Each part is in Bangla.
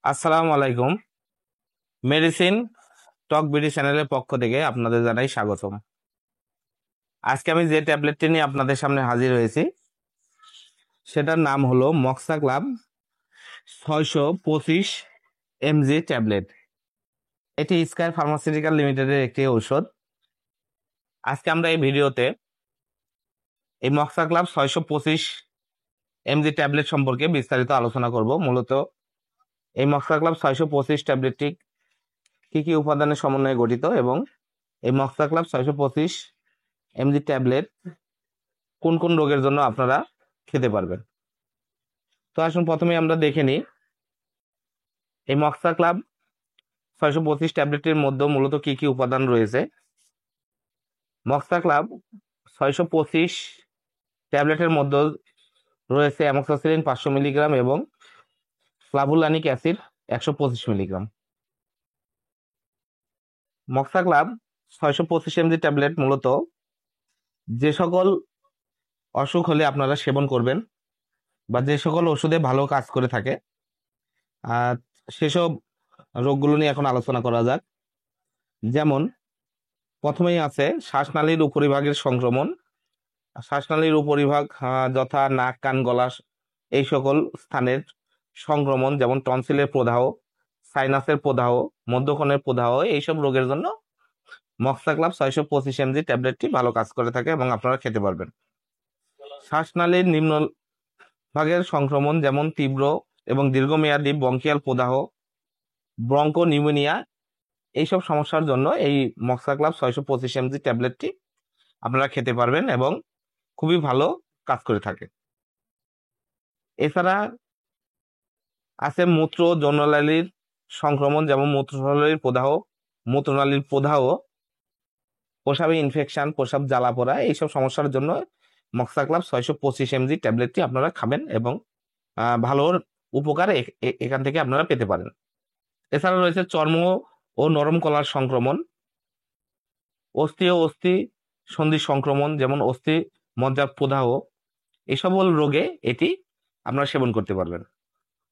আসসালামু আলাইকুম। মেডিসিন টক বিডি চ্যানেলের পক্ষ থেকে আপনাদের জানাই স্বাগতম। আজকে আমি যে ট্যাবলেটটি নিয়ে আপনাদের সামনে হাজির হয়েছি সেটার নাম হলো মক্সা ক্লাব 625 mg ট্যাবলেট। এটি স্কাই ফার্মাসিউটিক্যাল লিমিটেডের একটি ঔষধ। আজকে আমরা এই ভিডিওতে এই মক্সা ক্লাব 625 mg ট্যাবলেট সম্পর্কে বিস্তারিত আলোচনা করব। মূলত এই মক্সা ক্লাব 625 ট্যাবলেটটি কি কি উপাদানের সমন্বয়ে গঠিত এবং এই মক্সা ক্লাব 625 mg ট্যাবলেট কোন কোন রোগের জন্য আপনারা খেতে পারবেন। তো আসুন প্রথমে আমরা দেখে নিই এই মক্সা ক্লাব 625 ট্যাবলেটের মধ্যে মূলত কি কি উপাদান রয়েছে। মক্সা ক্লাব 625 ট্যাবলেটের মধ্যে রয়েছে অ্যামোক্সিসিলিন 500 মিলিগ্রাম এবং clavulanic acid 125 milligram. Moxclav 625 mg tablet মূলত যে সকল অসুখ হলে আপনারা সেবন করবেন বা যে সকল ওষুধে ভালো কাজ করে থাকে সেসব রোগগুলো নিয়ে এখন আলোচনা করা যাক। যেমন প্রথমেই আছে শ্বাসনালীর উপরিভাগের সংক্রমণ। শ্বাসনালীর উপরিভাগ যথা নাক, কান, গলা এই সকল স্থানের সংক্রমণ, যেমন টনসিলের প্রদাহ, সাইনাসের প্রদাহ, মধ্যকণের প্রদাহ, এইসব রোগের জন্য মক্সা ক্লাব 625 mg ট্যাবলেটটি ভালো কাজ করে থাকে এবং আপনারা খেতে পারবেন। শ্বাসনালীর নিম্ন ভাগের সংক্রমণ, যেমন তীব্র এবং দীর্ঘমেয়াদী ব্রঙ্কিয়াল প্রদাহ, ব্রঙ্কো নিউমোনিয়া, এইসব সমস্যার জন্য এই মক্সা ক্লাব 625 mg ট্যাবলেটটি আপনারা খেতে পারবেন এবং খুবই ভালো কাজ করে থাকে। এছাড়া আছে মূত্র যৌননালীর সংক্রমণ, যেমন মূত্রনালীর প্রদাহ, মূত্রনালীর প্রদাহ, প্রসাবে ইনফেকশন, প্রসাব জ্বালা পোড়া, এইসব সমস্যার জন্য মক্সা ক্লাব 625 mg ট্যাবলেটটি আপনারা খাবেন এবং ভালো উপকার এখান থেকে আপনারা পেতে পারেন। এছাড়া রয়েছে চর্ম ও নরম কলার সংক্রমণ, অস্থি ও অস্থি সন্ধি সংক্রমণ, যেমন অস্থি মজ্জার প্রদাহ, এই সকল রোগে এটি আপনারা সেবন করতে পারবেন।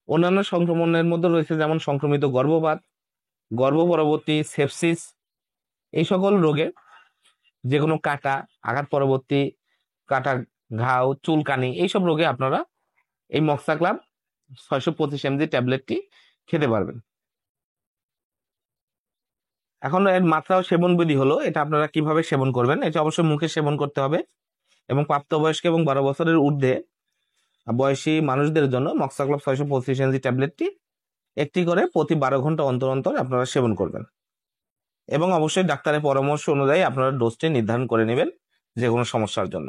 অন্যান্য সংক্রমণের মধ্যে রয়েছে যেমন সংক্রমিত গর্ভপাত, গর্ভ পরবর্তী সেপসিস, এই সকল রোগে যে কোনো কাটা, আঘাত পরবর্তী কাটা, ঘাও, চুলকানি, এইসব রোগে আপনারা এই মক্সা ক্লাব 625 mg ট্যাবলেটটি খেতে পারবেন। এখন এর মাত্রা ও সেবন বিধি হলো, এটা আপনারা কিভাবে সেবন করবেন। এটা অবশ্যই মুখে সেবন করতে হবে এবং প্রাপ্তবয়স্ক এবং 12 বছরের ঊর্ধ্বে বয়সী মানুষদের জন্য মক্সা ক্লাব 625 mg ট্যাবলেটটি একটি করে প্রতি 12 ঘন্টা অন্তর অন্তর আপনারা সেবন করবেন এবং অবশ্যই ডাক্তারের পরামর্শ অনুযায়ী আপনারা ডোজটি নির্ধারণ করে নেবেন যে কোনো সমস্যার জন্য।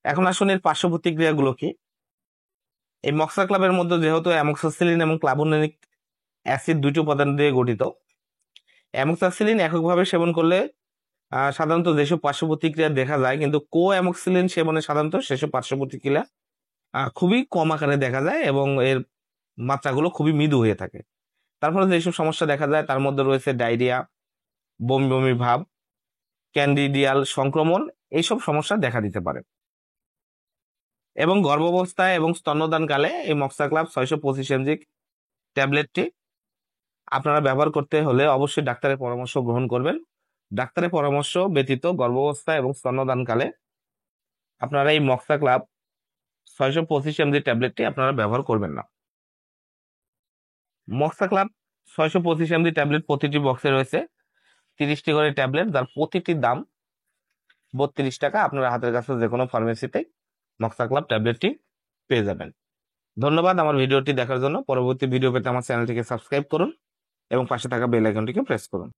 এখন আসুন এর পার্শ্ব প্রতিক্রিয়াগুলো কি। এই মক্সা ক্লাবের মধ্যে যেহেতু অ্যামোক্সিসিলিন এবং ক্লাভুলানিক অ্যাসিড দুটি উপাদান দিয়ে গঠিত, অ্যামোক্সিসিলিন এককভাবে সেবন করলে সাধারণত যেসব পার্শ্ব প্রতিক্রিয়া দেখা যায়, কিন্তু কো অ্যামোক্সিলিন সেবনে সাধারণত সেসব পার্শ্ব প্রতিক্রিয়া খুবই কম আকারে দেখা যায় এবং এর মাত্রাগুলো খুবই মৃদু হয়ে থাকে। তারপরে যেসব সমস্যা দেখা যায় তার মধ্যে রয়েছে ডায়রিয়া, বমি বমি ভাব, ক্যান্ডিডিয়াল সংক্রমণ, এইসব সমস্যা দেখা দিতে পারে। এবং গর্ভাবস্থায় এবং স্তন্যদানকালে এই মক্সা ক্লাব 625 mg ট্যাবলেটটি আপনারা ব্যবহার করতে হলে অবশ্যই ডাক্তারের পরামর্শ গ্রহণ করবেন। ডাক্তারের পরামর্শ ব্যতীত গর্ভাবস্থা এবং স্তন্যদানকালে আপনারা এই মক্সা ক্লাব 625 mg ট্যাবলেটটি আপনারা ব্যবহার করবেন না। মক্সা ক্লাব 625 mg ট্যাবলেট প্রতিটি বক্সে রয়েছে 30টি করে ট্যাবলেট, যার প্রতিটির দাম 32 টাকা। আপনারা হাতের কাছে যে কোনো ফার্মেসিতে মক্সা ক্লাব ট্যাবলেটটি পেয়ে যাবেন। ধন্যবাদ আমার ভিডিওটি দেখার জন্য। পরবর্তী ভিডিও পেতে আমার চ্যানেলটিকে সাবস্ক্রাইব করুন এবং পাশে থাকা বেল আইকনটিকে প্রেস করুন।